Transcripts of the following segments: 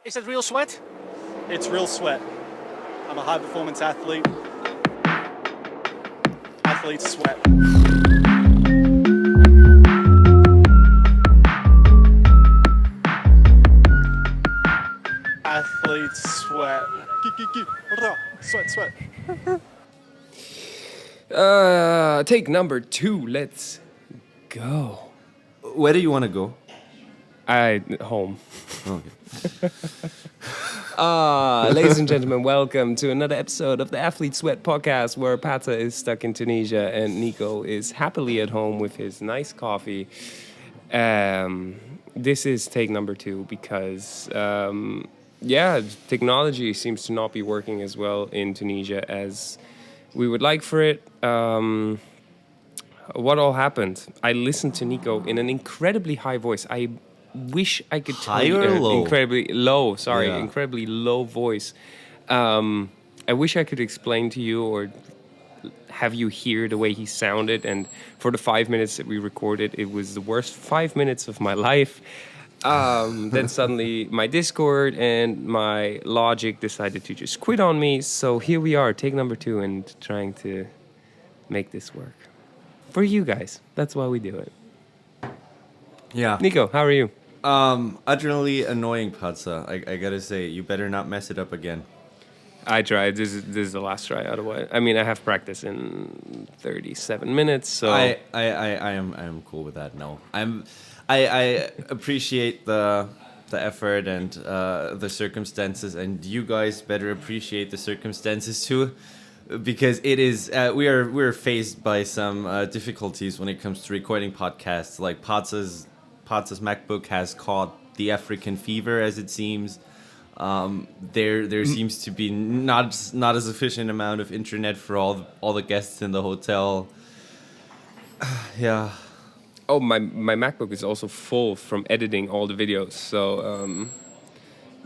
Is it real sweat? It's real sweat. I'm a high-performance athlete. Athletes sweat. Athletes sweat. Sweat, sweat. Take number 2. Let's go. Where do you want to go? Home. Okay. Ladies and gentlemen, welcome to another episode of the Athlete Sweat podcast, where Patza is stuck in Tunisia and Nico is happily at home with his nice coffee. This is take number 2 because, technology seems to not be working as well in Tunisia as we would like for it. What all happened? I listened to Nico in an incredibly high voice. I wish I could tell you low? incredibly low. Sorry, Yeah. incredibly low voice. I wish I could explain to you or have you hear the way he sounded. And for the 5 minutes that we recorded, it was the worst 5 minutes of my life. Then suddenly my Discord and my Logic decided to just quit on me. So here we are, take number 2, and trying to make this work for you guys. That's why we do it. Yeah. Nico, how are you? Utterly annoying, Patza. I gotta say, you better not mess it up again. I tried. This is the last try. Otherwise, I mean, I have practice in 37 minutes. So I am cool with that. No, I appreciate the effort and the circumstances, and you guys better appreciate the circumstances too, because it is we're faced by some difficulties when it comes to recording podcasts. Like Patza's MacBook has caught the African fever, as it seems. There seems to be not a sufficient amount of internet for all the guests in the hotel. Yeah. Oh, my MacBook is also full from editing all the videos. So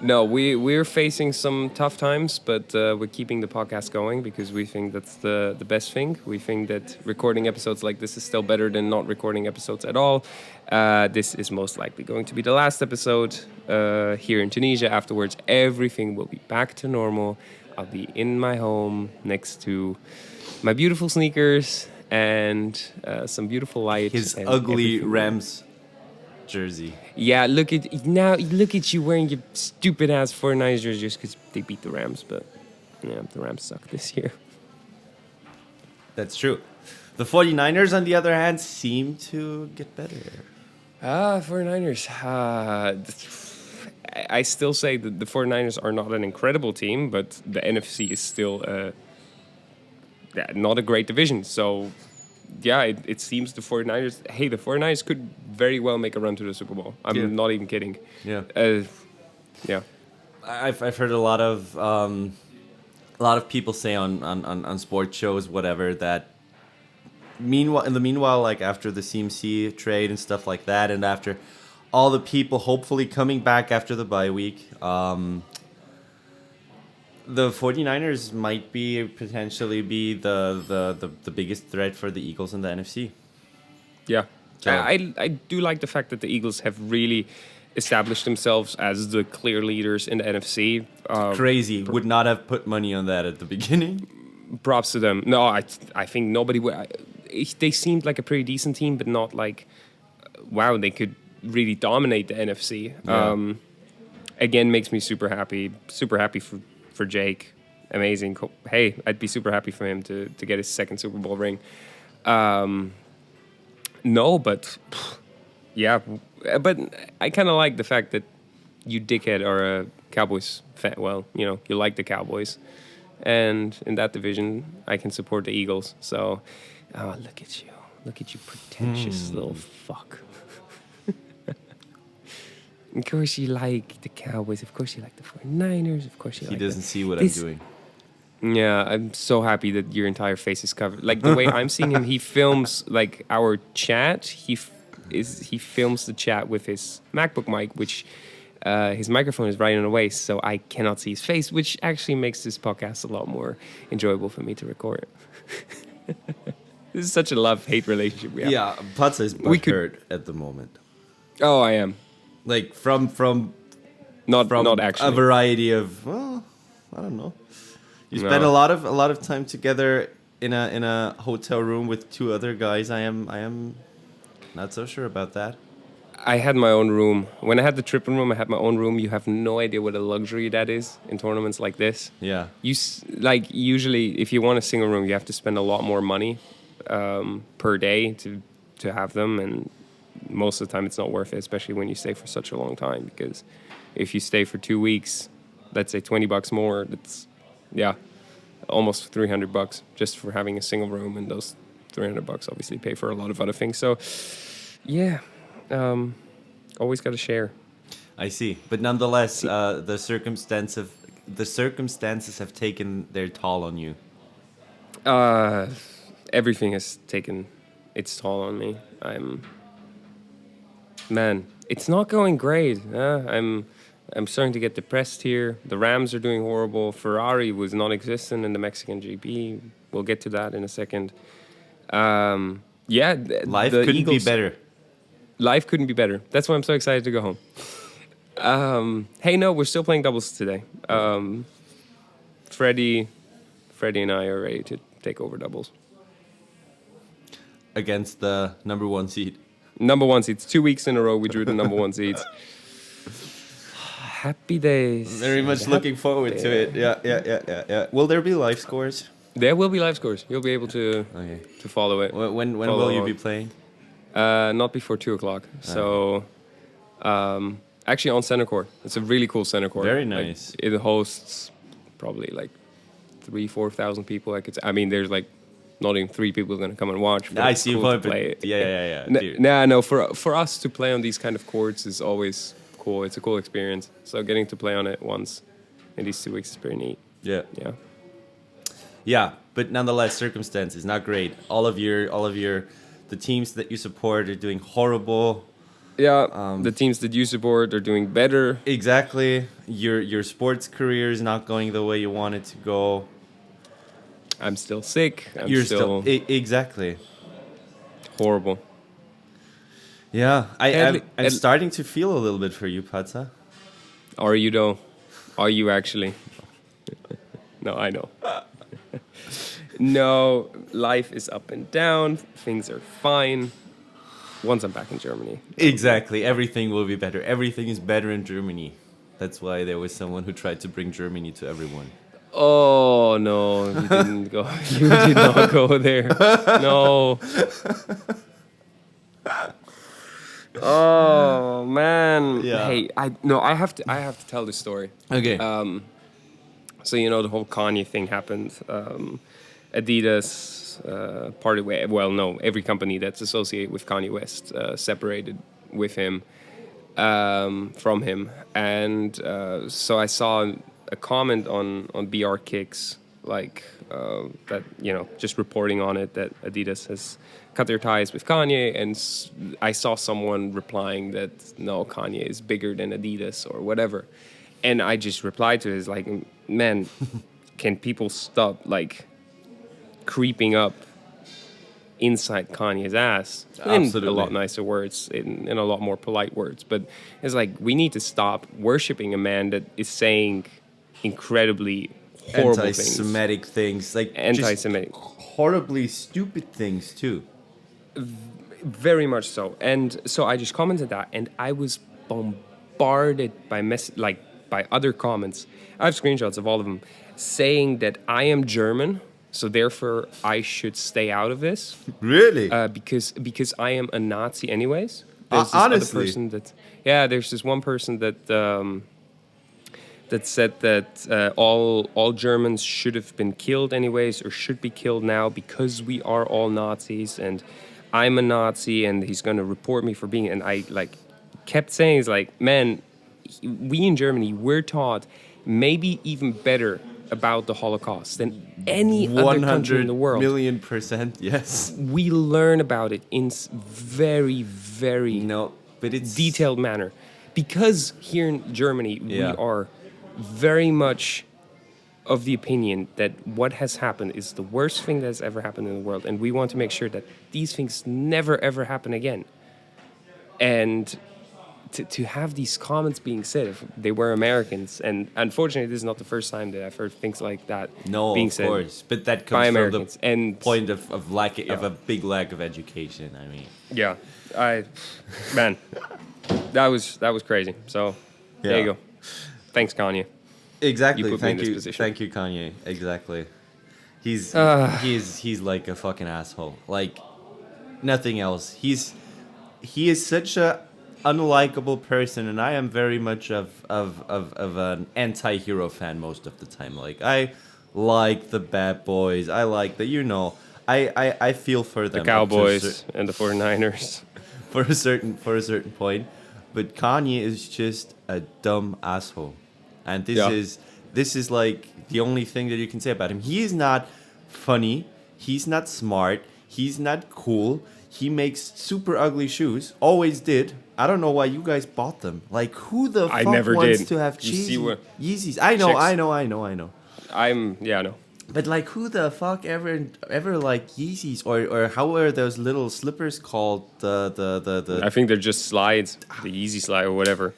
no, we're facing some tough times, but we're keeping the podcast going because we think that's the best thing. We think that recording episodes like this is still better than not recording episodes at all. This is most likely going to be the last episode here in Tunisia. Afterwards, everything will be back to normal. I'll be in my home next to my beautiful sneakers and some beautiful lights. His and ugly everything. Rams jersey. Yeah, look at you wearing your stupid ass 49ers jersey just because they beat the Rams. But yeah, the Rams suck this year. That's true. The 49ers, on the other hand, seem to get better. 49ers. I still say that the 49ers are not an incredible team, but the NFC is still not a great division. So, yeah, it seems the 49ers... Hey, the 49ers could very well make a run to the Super Bowl. I'm not even kidding. Yeah. Yeah. I've heard a lot of people say on sports shows, whatever, that meanwhile, like after the CMC trade and stuff like that, and after all the people hopefully coming back after the bye week, the 49ers might potentially be the biggest threat for the Eagles in the NFC. Yeah. So- I do like the fact that the Eagles have really established themselves as the clear leaders in the NFC. Crazy. Would not have put money on that at the beginning. Props to them. No, I think nobody would. They seemed like a pretty decent team, but not like, wow, they could really dominate the NFC. Yeah. Again, makes me super happy. Super happy for Jake. Amazing. Hey, I'd be super happy for him to get his second Super Bowl ring. No, but yeah. But I kind of like the fact that you dickhead are a Cowboys fan. Well, you like the Cowboys. And in that division, I can support the Eagles. So, look at you, pretentious little fuck. Of course you like the Cowboys. Of course you like the 49ers. Of course you He like doesn't see what I'm doing. Yeah, I'm so happy that your entire face is covered. Like the way I'm seeing him, he films like our chat. He films the chat with his MacBook mic, which his microphone is right in the way, so I cannot see his face, which actually makes this podcast a lot more enjoyable for me to record. This is such a love-hate relationship we have. Yeah, Patza is butthurt at the moment. Oh, I am. Like from from not a actually. variety of, well, I don't know. You spend No. a lot of time together in a hotel room with two other guys. I am not so sure about that. I had my own room. When I had the triple room, I had my own room. You have no idea what a luxury that is in tournaments like this. Yeah. Like usually, if you want a single room, you have to spend a lot more money per day to have them, and most of the time it's not worth it, especially when you stay for such a long time. Because if you stay for 2 weeks, let's say $20 more, that's almost $300 just for having a single room, and those $300 obviously pay for a lot of other things. So yeah. Always got to share. I see, but nonetheless, the circumstances have taken their toll on you. Everything has taken its toll on me. It's not going great. I'm starting to get depressed here. The Rams are doing horrible. Ferrari was non-existent in the Mexican GP. We'll get to that in a second. Life the couldn't Eagles, be better. Life couldn't be better. That's why I'm so excited to go home. Hey, no, we're still playing doubles today. Freddie and I are ready to take over doubles. Against the number one seed. Number one seeds. 2 weeks in a row we drew the number one seeds. Happy days. Very much looking forward to it. Yeah. Will there be live scores? There will be live scores. You'll be able to follow it. When Follow will you on. be playing? Not before 2:00. So, actually on center court. It's a really cool center court. Very nice. Like, it hosts probably like 3,000-4,000 people. There's like not even 3 people going to come and watch. But I it's see. cool to play it. Yeah. No. For us to play on these kind of courts is always cool. It's a cool experience. So getting to play on it once in these 2 weeks is pretty neat. Yeah. Yeah. Yeah, but nonetheless, circumstances not great. All of your the teams that you support are doing horrible. Yeah, the teams that you support are doing better. Exactly. Your sports career is not going the way you want it to go. I'm still sick. You're still exactly horrible. Yeah, I'm At- starting to feel a little bit for you, Patza. Are you though? Are you actually? No, I know. No, life is up and down. Things are fine. Once I'm back in Germany. Exactly. Everything will be better. Everything is better in Germany. That's why there was someone who tried to bring Germany to everyone. Oh no, you didn't go. You did not go there. No. Oh man. Yeah. Hey, I have to tell this story. Okay. So the whole Kanye thing happened. Adidas parted way. Well, no, every company that's associated with Kanye West separated with him from him, and so I saw a comment on BR Kicks that just reporting on it that Adidas has cut their ties with Kanye, and I saw someone replying that no, Kanye is bigger than Adidas or whatever, and I just replied to it like, man, can people stop creeping up inside Kanye's ass Absolutely. in a lot nicer words, in a lot more polite words, but it's like we need to stop worshiping a man that is saying incredibly horrible anti-Semitic things, like anti-Semitic, horribly stupid things too. very much so. And so I just commented that, and I was bombarded by by other comments. I have screenshots of all of them saying that I am German, so therefore I should stay out of this. Really? Because I am a Nazi anyways. Honestly? There's this one person that that said that all Germans should have been killed anyways, or should be killed now because we are all Nazis, and I'm a Nazi, and he's going to report me for being. And I kept saying, it's like, man, we in Germany, we're taught maybe even better about the Holocaust than any other country in the world. 100,000,000%, yes. We learn about it in very, very but it's detailed manner. Because here in Germany, we are very much of the opinion that what has happened is the worst thing that has ever happened in the world. And we want to make sure that these things never, ever happen again. And to have these comments being said if they were Americans, and unfortunately, this is not the first time that I've heard things like that No, being of said course, but that by comes from the Americans. And point of lack of a big lack of education. I mean, yeah, man, that was crazy. So there you Yeah. go. Thanks, Kanye. exactly. You put me in Thank this you, position. thank you, Kanye. Exactly. He's he's like a fucking asshole. Like nothing else. He is such a unlikable person, and I am very much of an anti-hero fan most of the time. Like I like the bad boys. I like the I feel for The them up to a Cowboys and the 49ers. for a certain point, but Kanye is just a dumb asshole, and Yeah. this is like the only thing that you can say about him. He is not funny. He's not smart. He's not cool. He makes super ugly shoes. Always did. I don't know why you guys bought them. Like, who the I fuck never wants did. to have You see what- Yeezys? I know, Chicks. I know. I know. But like, who the fuck ever like Yeezys or how are those little slippers called? The I think they're just slides, the easy slide or whatever.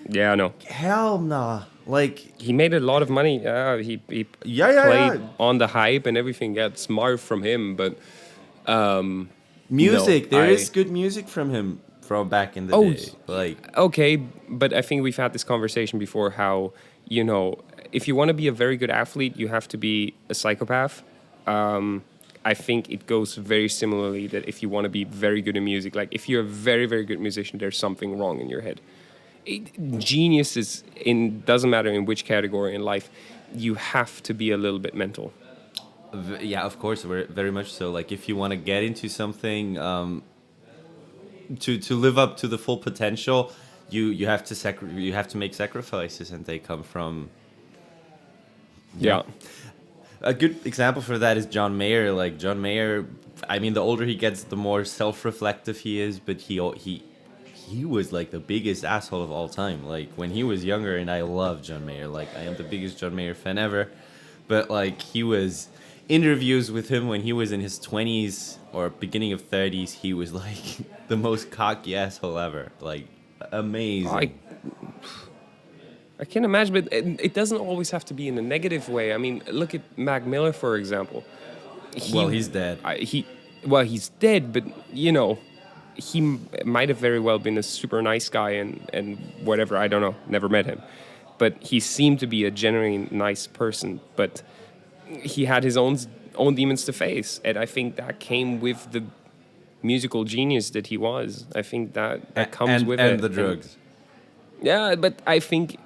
Yeah, I know. hell nah. Like, He made a lot of money. He Yeah, played yeah. on the hype and everything. Yeah, smart from him, but music. No, There I- is good music from him from back in the Oh, day. Like, okay. But I think we've had this conversation before. How if you want to be a very good athlete, you have to be a psychopath. I think it goes very similarly that if you want to be very good in music, like if you're a very, very good musician, there's something wrong in your head. Genius is doesn't matter in which category in life, you have to be a little bit mental. yeah, of course, very much so. Like, if you want to get into something, to live up to the full potential, you have to you have to make sacrifices, and they come from. Yeah. A good example for that is John Mayer. Like John Mayer, I mean, the older he gets, the more self-reflective he is. But he was like the biggest asshole of all time. Like when he was younger, and I love John Mayer. Like I am the biggest John Mayer fan ever. But like he was interviews with him when he was in his 20s or beginning of 30s. He was like the most cocky asshole ever. Like amazing. I can imagine, but it doesn't always have to be in a negative way. I mean, look at Mac Miller, for example. He's dead. He's dead, but he might have very well been a super nice guy and whatever. I don't know. Never met him, but he seemed to be a genuinely nice person. But he had his own demons to face, and I think that came with the musical genius that he was. I think that comes with it. And the drugs. Yeah, but I think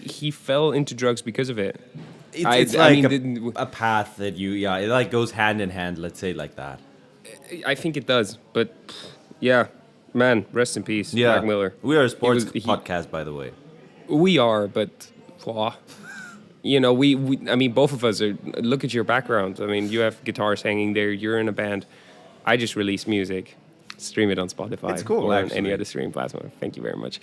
he fell into drugs because of it. It's like a path that it like goes hand in hand. Let's say it like that. I think it does, but yeah, man, rest in peace, Yeah, Mac Miller. We are a sports He- podcast, by the way. We are, but I mean, both of us are. Look at your background. I mean, you have guitars hanging there. You're in a band. I just released music. Stream it on Spotify. It's cool, or on actually. any other streaming platform. Thank you very much.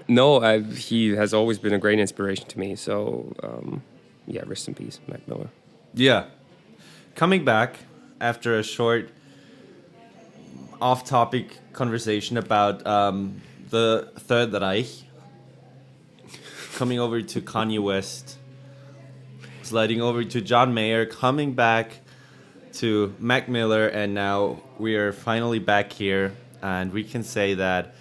He has always been a great inspiration to me. So, yeah, rest in peace, Mac Miller. Yeah. Coming back after a short off-topic conversation about the Third Reich, coming over to Kanye West, sliding over to John Mayer, coming back to Mac Miller, and now we are finally back here, and we can say that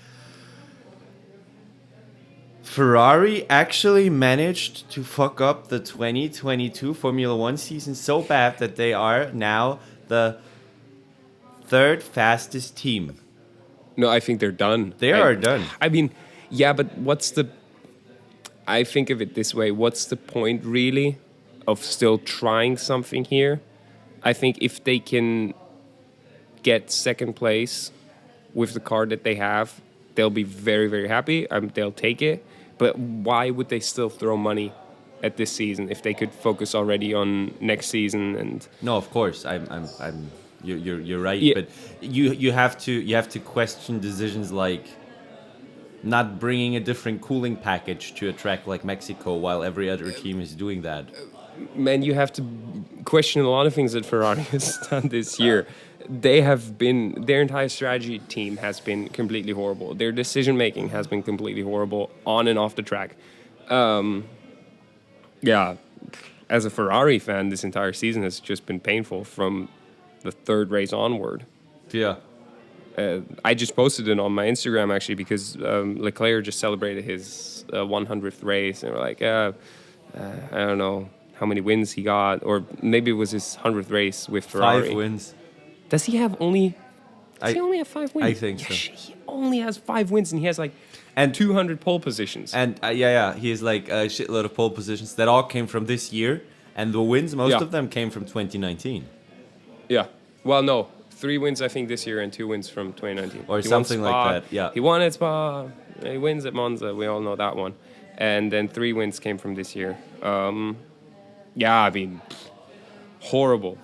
Ferrari actually managed to fuck up the 2022 Formula One season so bad that they are now the third fastest team. No, I think they're done. They are done. I mean, yeah, but I think of it this way. What's the point, really, of still trying something here? I think if they can get second place with the car that they have, they'll be very, very happy. They'll take it. But why would they still throw money at this season if they could focus already on next season? And No, of course, you're right. Yeah. But you have to question decisions like not bringing a different cooling package to a track like Mexico while every other team is doing that. man, you have to question a lot of things that Ferrari has done this year. their entire strategy team has been completely horrible. Their decision making has been completely horrible on and off the track. Yeah, as a Ferrari fan, this entire season has just been painful from the third race onward. Yeah. I just posted it on my Instagram actually because Leclerc just celebrated his 100th race, and we're like, I don't know how many wins he got, or maybe it was his 100th race with Ferrari. 5 wins. Does he have only? Does he only have 5 wins? I think so. He only has 5 wins, and he has like And 200 pole positions. And he has like a shitload of pole positions that all came from this year, and the wins, most of them came from 2019. Yeah. Well, no. 3 wins, I think, this year, and 2 wins from 2019. Or He something won Spa, like that, yeah. He won at Spa. He wins at Monza. We all know that one. And then 3 wins came from this year. Yeah, I mean, horrible.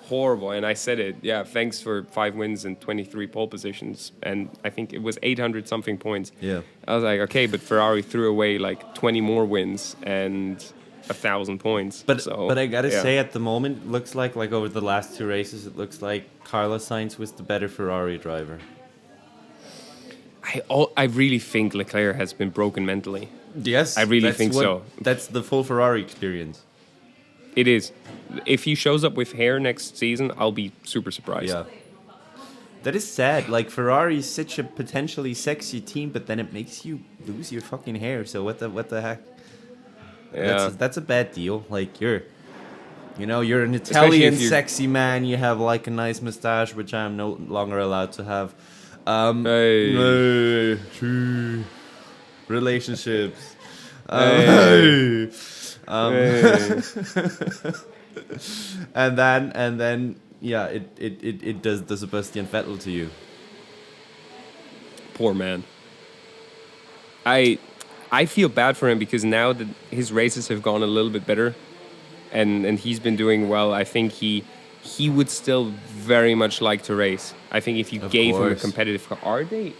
And I said it. Yeah, thanks for 5 wins and 23 pole positions. And I think it was 800-something points. Yeah. I was like, okay, but Ferrari threw away like 20 more wins and 1,000 points. But I gotta yeah. say, at the moment, it looks like over the last 2 races, it looks like Carlos Sainz was the better Ferrari driver. I really think Leclerc has been broken mentally. Yes, I really think so. That's the full Ferrari experience. It is. If he shows up with hair next season, I'll be super surprised. Yeah. That is sad. Like, Ferrari is such a potentially sexy team, but then it makes you lose your fucking hair. So what the heck? Yeah. That's a bad deal. Like, you're an Italian sexy man. You have like a nice mustache, which I'm no longer allowed to have. Hey. Relationships. Hey. and then yeah, it does the Sebastian Vettel to you. Poor man. I feel bad for him because now that his races have gone a little bit better, and he's been doing well, I think he would still very much like to race. I think if you gave him a competitive car. Are they?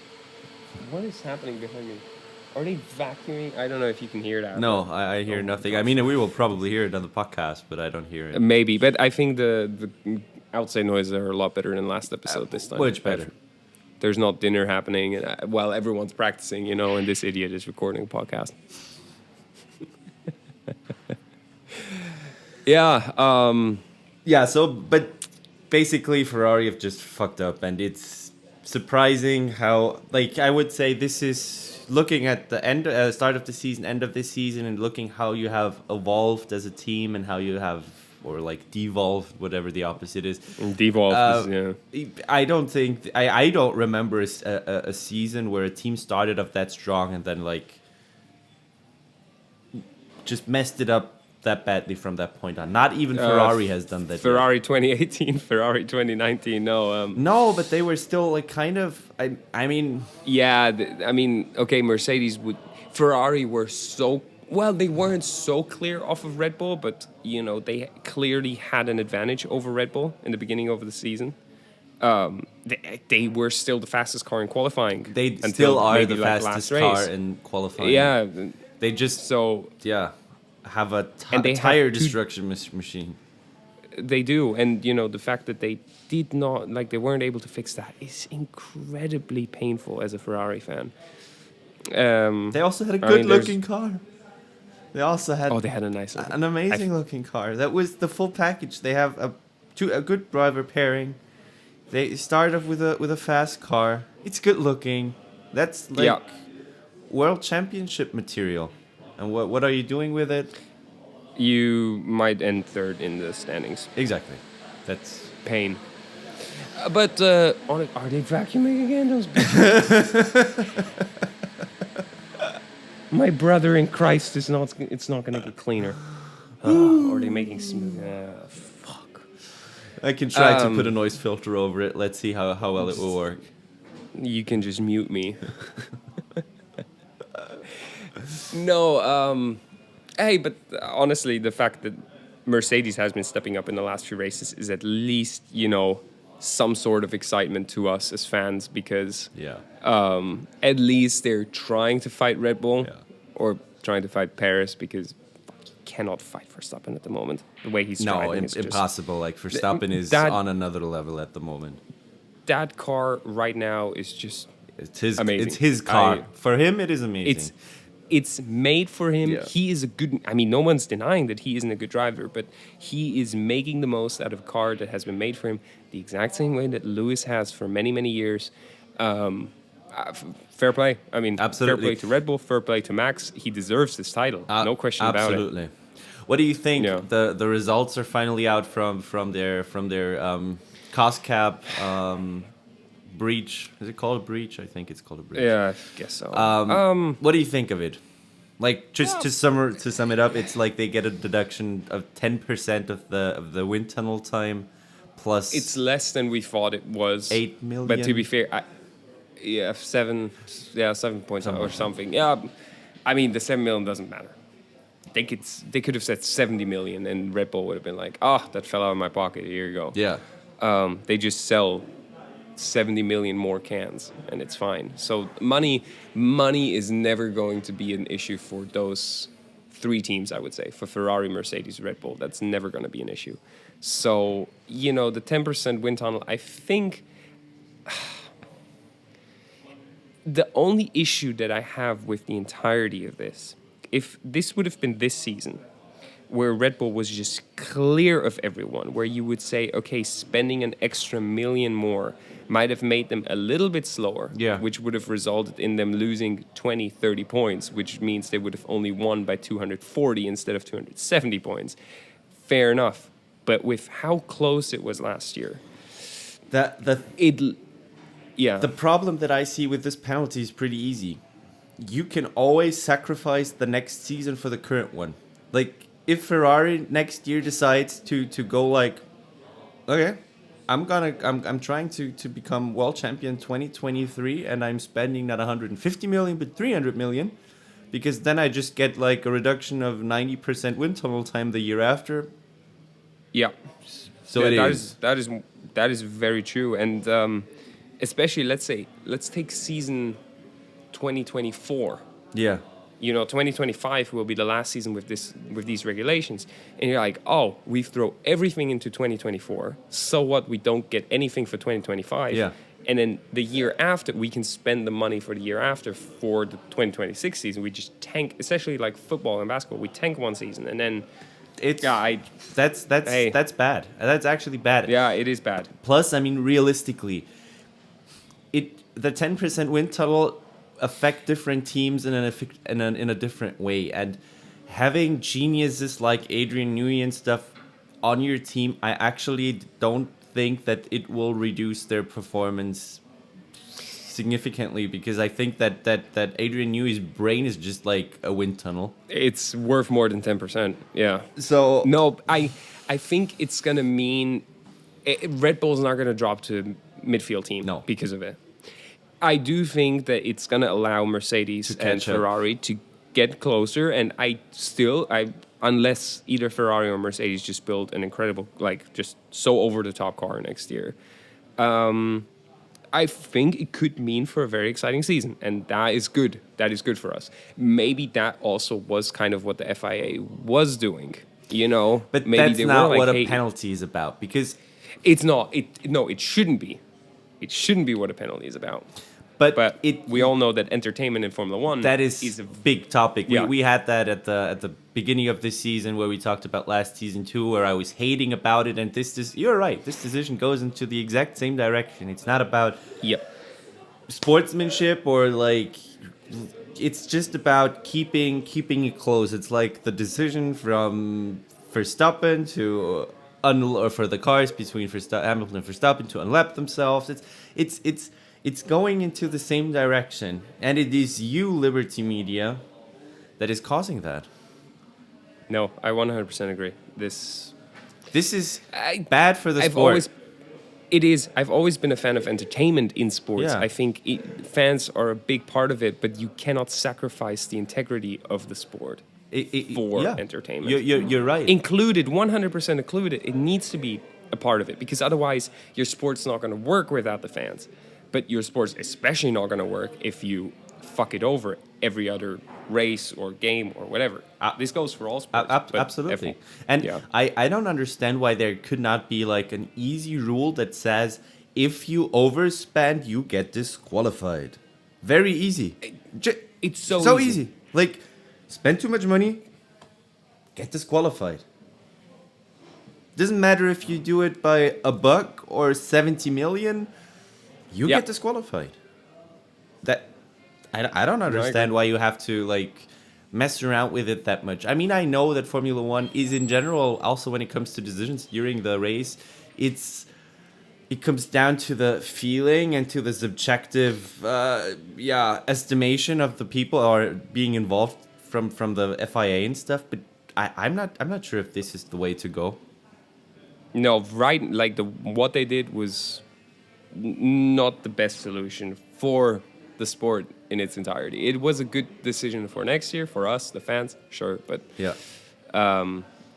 What is happening behind me? Are they vacuuming? I don't know if you can hear that. No, I hear nothing. I mean, we will probably hear it on the podcast, but I don't hear it. Maybe, but I think the outside noises are a lot better than last episode this time. Much better. There's not dinner happening while everyone's practicing, and this idiot is recording a podcast. Yeah. Yeah, so, but basically Ferrari have just fucked up, and it's surprising how, like, I would say this is looking at the start of the season, end of this season, and looking how you have evolved as a team and how you have, or like devolved, whatever the opposite is. Devolved is, yeah. I don't think, I don't remember a season where a team started off that strong and then like just messed it up that badly from that point on. Not even Ferrari has done that. Ferrari 2018, Ferrari 2019, no. No, but they were still like kind of, I mean... Yeah, okay, Mercedes Ferrari were so... Well, they weren't so clear off of Red Bull, but, they clearly had an advantage over Red Bull in the beginning of the season. They were still the fastest car in qualifying. They still are the fastest car in qualifying. Yeah. They just... So... Yeah. Have a tire destruction machine. They do, and the fact that they did not, they weren't able to fix that is incredibly painful as a Ferrari fan. They also had a good-looking car. They also had. Oh, they had an amazing-looking car. That was the full package. They have a good driver pairing. They start off with a fast car. It's good-looking. That's world championship material. And what are you doing with it? You might end third in the standings. Exactly. That's pain. But are they vacuuming again? Those bitches? My brother in Christ is not. It's not going to get cleaner. Or are they making smooth? Fuck. I can try to put a noise filter over it. Let's see how well it will work. You can just mute me. No, hey, but honestly, the fact that Mercedes has been stepping up in the last few races is at least, some sort of excitement to us as fans because at least they're trying to fight Red Bull or trying to fight Paris because you cannot fight Verstappen at the moment. The way he's driving is impossible. Like, Verstappen is on another level at the moment. that car right now is just amazing. It's his car. For him, it is amazing. It's made for him. Yeah. He is a good. I mean, no one's denying that he isn't a good driver, but he is making the most out of a car that has been made for him, the exact same way that Lewis has for many, many years. Fair play. I mean, Absolutely. fair play to Red Bull. Fair play to Max. He deserves this title. No question about it. Absolutely. What do you think? Yeah. The results are finally out from their cost cap breach. Is it called a breach? I think it's called a breach. Yeah, I guess so. What do you think of it? Like, just to sum it up, it's like they get a deduction of 10% of the wind tunnel time, plus It's less than we thought it was. 8 million. But to be fair, 7 points or something. Yeah, I mean the 7 million doesn't matter. They could have said 70 million, and Red Bull would have been like, that fell out of my pocket. Here you go. Yeah. They just sell 70 million more cans, and it's fine. So money is never going to be an issue for those three teams, I would say, for Ferrari, Mercedes, Red Bull. That's never going to be an issue. So, the 10% wind tunnel, I think the only issue that I have with the entirety of this, if this would have been this season, where Red Bull was just clear of everyone, where you would say, okay, spending an extra million more might have made them a little bit slower, which would have resulted in them losing 20, 30 points, which means they would have only won by 240 instead of 270 points. Fair enough. But with how close it was last year, The problem that I see with this penalty is pretty easy. You can always sacrifice the next season for the current one. Like, if Ferrari next year decides to go like, okay, I'm trying to become world champion 2023, and I'm spending not 150 million but 300 million, because then I just get like a reduction of 90% wind tunnel time the year after. Yeah. So that is very true, and especially let's take season 2024. Yeah. 2025 will be the last season with these regulations, and you're like, we throw everything into 2024. So what? We don't get anything for 2025. Yeah. And then the year after, we can spend the money for the year after for the 2026 season. We just tank, especially like football and basketball. We tank one season, and then that's bad. That's actually bad. Yeah, it is bad. Plus, I mean, realistically, the 10% wind tunnel affect different teams in a different way, and having geniuses like Adrian Newey and stuff on your team, I actually don't think that it will reduce their performance significantly, because I think that Adrian Newey's brain is just like a wind tunnel. It's worth more than 10%. Yeah. So no, I think it's gonna mean Red Bull's not gonna drop to midfield team because of it. I do think that it's going to allow Mercedes and Ferrari to get closer, and unless either Ferrari or Mercedes just build an incredible, just so over-the-top car next year, I think it could mean for a very exciting season, and that is good. That is good for us. Maybe that also was kind of what the FIA was doing, But maybe that's not what a penalty is about, because it's not. It shouldn't be. It shouldn't be what a penalty is about. But we all know that entertainment in Formula One is a big topic. Yeah. We had that at the beginning of this season, where we talked about last season too, where I was hating about it. And you're right. This decision goes into the exact same direction. It's not about sportsmanship or it's just about keeping it close. It's like the decision from Verstappen for the cars between Hamilton and Verstappen to unlap themselves. It's going into the same direction, and it is you, Liberty Media, that is causing that. No, I 100% agree. This is bad for the sport. It is. I've always been a fan of entertainment in sports. Yeah. I think fans are a big part of it, but you cannot sacrifice the integrity of the sport for entertainment. You're right. Included, 100% included. It needs to be a part of it, because otherwise your sport's not going to work without the fans. But your sport's especially not going to work if you fuck it over every other race or game or whatever. This goes for all sports. Absolutely. And I don't understand why there could not be like an easy rule that says if you overspend, you get disqualified. Very easy. It's so easy. Like, spend too much money, get disqualified. Doesn't matter if you do it by a buck or 70 million, you Yeah. get disqualified. That I don't understand why you have to like mess around with it that much. I mean, I know that Formula One is in general, also when it comes to decisions during the race, it comes down to the feeling and to the subjective estimation of the people or being involved from the FIA and stuff. But I'm not sure if this is the way to go. No, right. Like what they did was not the best solution for the sport in its entirety. It was a good decision for next year for us, the fans, sure, but Yeah.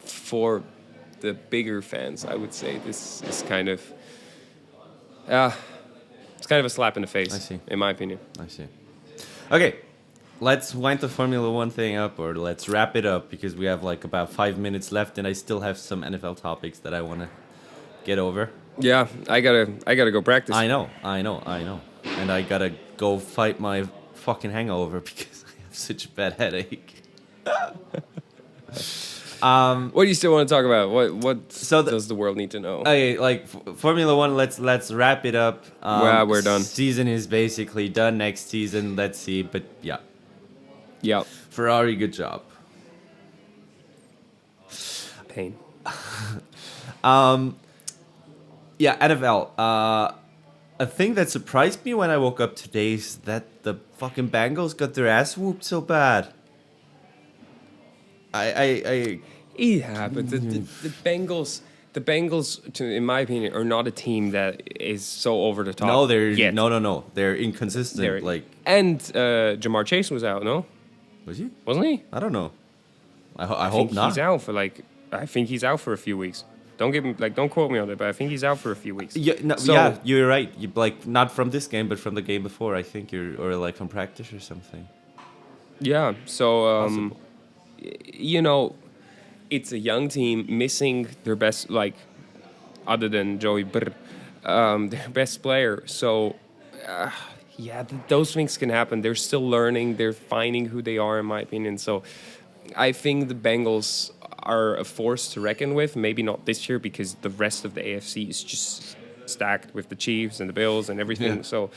For the bigger fans, I would say this is kind of it's kind of a slap in the face. I see. In my opinion. I see. Okay, let's wind the Formula One thing up, or let's wrap it up because we have like about 5 minutes left, and I still have some NFL topics that I want to get over. Yeah, I gotta go practice. I know, and I gotta go fight my fucking hangover because I have such a bad headache. What do you still want to talk about? What So does the world need to know? Okay, like Formula One. Let's wrap it up. Well, we're done. Season is basically done. Next season, let's see. But yeah, Yeah, Ferrari, good job. pain. Yeah, NFL. A thing that surprised me when I woke up today is that the fucking Bengals got their ass whooped so bad. It happened. The Bengals, in my opinion, are not a team that is so over the top. No, they're yet. no. They're inconsistent. And Jamar Chase was out, no? Was he? Wasn't he? I don't know. I hope think not. He's out for I think he's out for a few weeks. Don't quote me on it, but I think he's out for a few weeks. Yeah, no, So- yeah, you're right. You not from this game, but from the game before. I think or like from practice or something. Yeah. So it's a young team missing their best, other than Joey Brr, their best player. So those things can happen. They're still learning. They're finding who they are, in my opinion. So I think the Bengals are a force to reckon with. Maybe not this year because the rest of the AFC is just stacked with the Chiefs and the Bills and everything. Yeah. So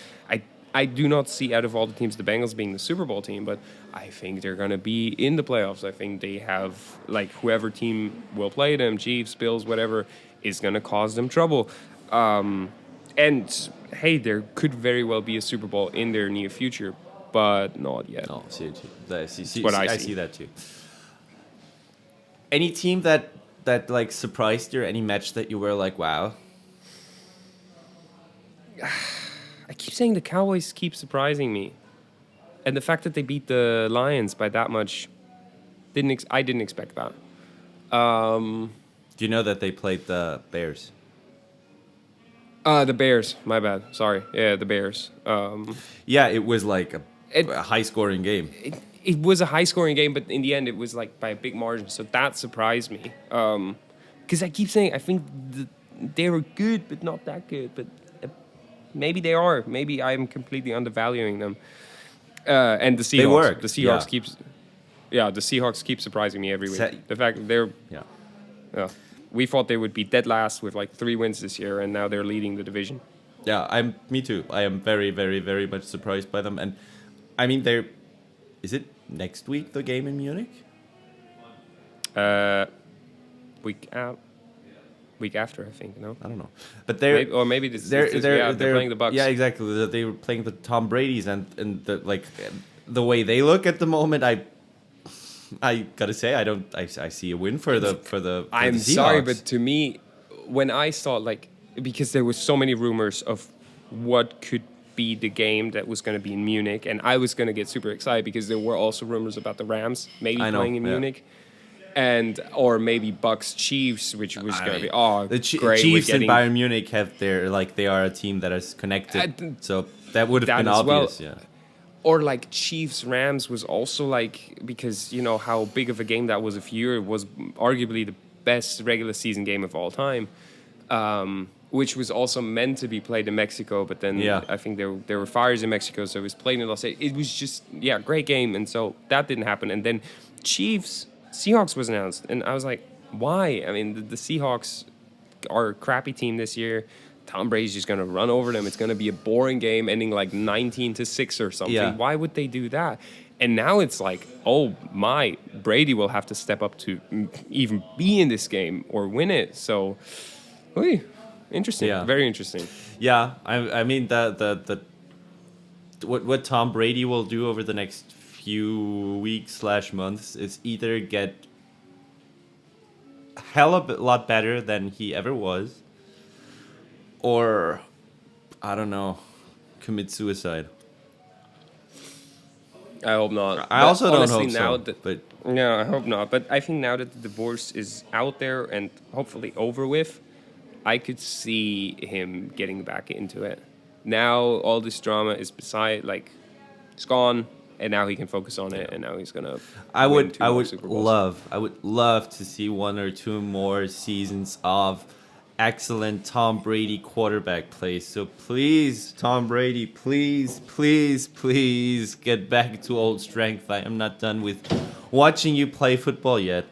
I do not see out of all the teams the Bengals being the Super Bowl team, but I think they're going to be in the playoffs. I think they have, whoever team will play them, Chiefs, Bills, whatever, is going to cause them trouble. And, hey, there could very well be a Super Bowl in their near future, but not yet. No, I see that too. Any team that surprised you, or any match that you were like, wow? I keep saying the Cowboys keep surprising me. And the fact that they beat the Lions by that much, I didn't expect that. Do you know that they played the Bears? The Bears, my bad. Sorry. Yeah, the Bears. Yeah, it was like a high-scoring game. It was a high-scoring game, but in the end, it was by a big margin. So that surprised me. Because I keep saying I think they were good, but not that good. But maybe they are. Maybe I'm completely undervaluing them. And the Seahawks. They work. The Seahawks the Seahawks keep surprising me every week. The fact that they're we thought they would be dead last with 3 wins this year, and now they're leading the division. Yeah, me too. I am very, very, very much surprised by them. And I mean, is it next week the game in Munich? Week after, I think. No, I don't know. But they're playing the Bucks. Yeah, exactly. They were playing the Tom Brady's, and the way they look at the moment, I gotta say, I see a win for the. I'm the sorry, Seahawks. but to me, when I saw because there was so many rumors of what could be the game that was going to be in Munich, and I was going to get super excited because there were also rumors about the Rams maybe playing in Munich, or maybe Bucks Chiefs, which was going to be the great. Chiefs and Bayern Munich have they are a team that is connected, so that would have been obvious. Well. Yeah. Or Chiefs Rams was also because you know how big of a game that was a few years. It was arguably the best regular season game of all time. which was also meant to be played in Mexico, but then Yeah. I think there were fires in Mexico, so it was played in Los Angeles. It was just great game, and so that didn't happen. And then Seahawks was announced, and I was like, why? I mean, the Seahawks are a crappy team this year. Tom Brady's just gonna run over them. It's gonna be a boring game, ending like 19-6 or something. Yeah. Why would they do that? And now it's like, oh my, Brady will have to step up to even be in this game or win it. So, interesting, very interesting. Yeah, I mean what Tom Brady will do over the next few weeks / months is either get hell of a lot better than he ever was, or I don't know, commit suicide. I hope not. I also don't honestly, hope now so. that, But no, I hope not. But I think now that the divorce is out there and hopefully over with, I could see him getting back into it. Now all this drama is beside, like, it's gone, and now he can focus on it. And now he's gonna. I win would 2 more Super Bowls. I would love to see 1 or 2 more seasons of excellent Tom Brady quarterback play. So please, Tom Brady, please get back to old strength. I am not done with watching you play football yet.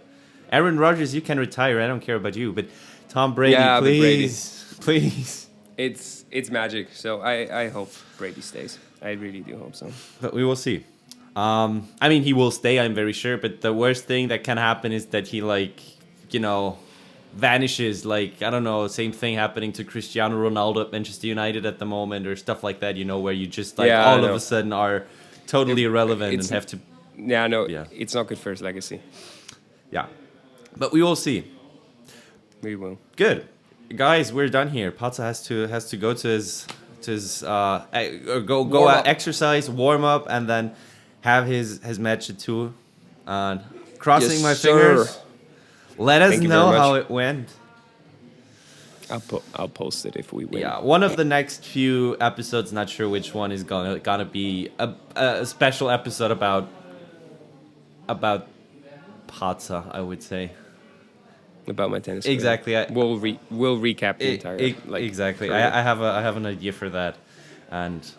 Aaron Rodgers, you can retire. I don't care about you, but Tom Brady, Yeah, but please. It's magic. So I hope Brady stays. I really do hope so. But we will see. I mean, he will stay, I'm very sure. But the worst thing that can happen is that he, like, vanishes. Like, I don't know, same thing happening to Cristiano Ronaldo at Manchester United at the moment, or stuff like that, where you just, like, all of a sudden are totally irrelevant and have to... Yeah, it's not good for his legacy. Yeah. But we will see. We will. Good. Guys, we're done here. Patza has to go to his go exercise, warm up, and then have his match at 2. Crossing my fingers. Let us know how it went. I'll post it if we win. Yeah, one of the next few episodes, not sure which one, is gonna be a special episode about Patza, I would say. About my tennis career. Exactly. We'll recap the entire exactly. career. I have an idea for that, and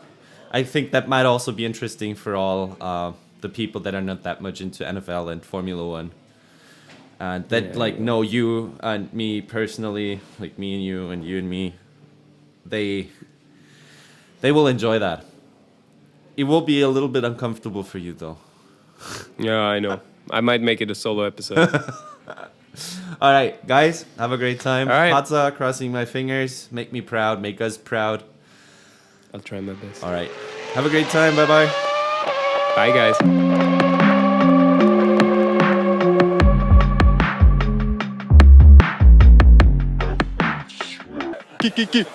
I think that might also be interesting for all the people that are not that much into NFL and Formula One, and that know you and me personally, like me and you and me. They will enjoy that. It will be a little bit uncomfortable for you though. Yeah, I know. I might make it a solo episode. All right, guys, have a great time. All right. Patza, crossing my fingers. Make me proud. Make us proud. I'll try my best. All right. Have a great time. Bye-bye. Bye, guys. Ki.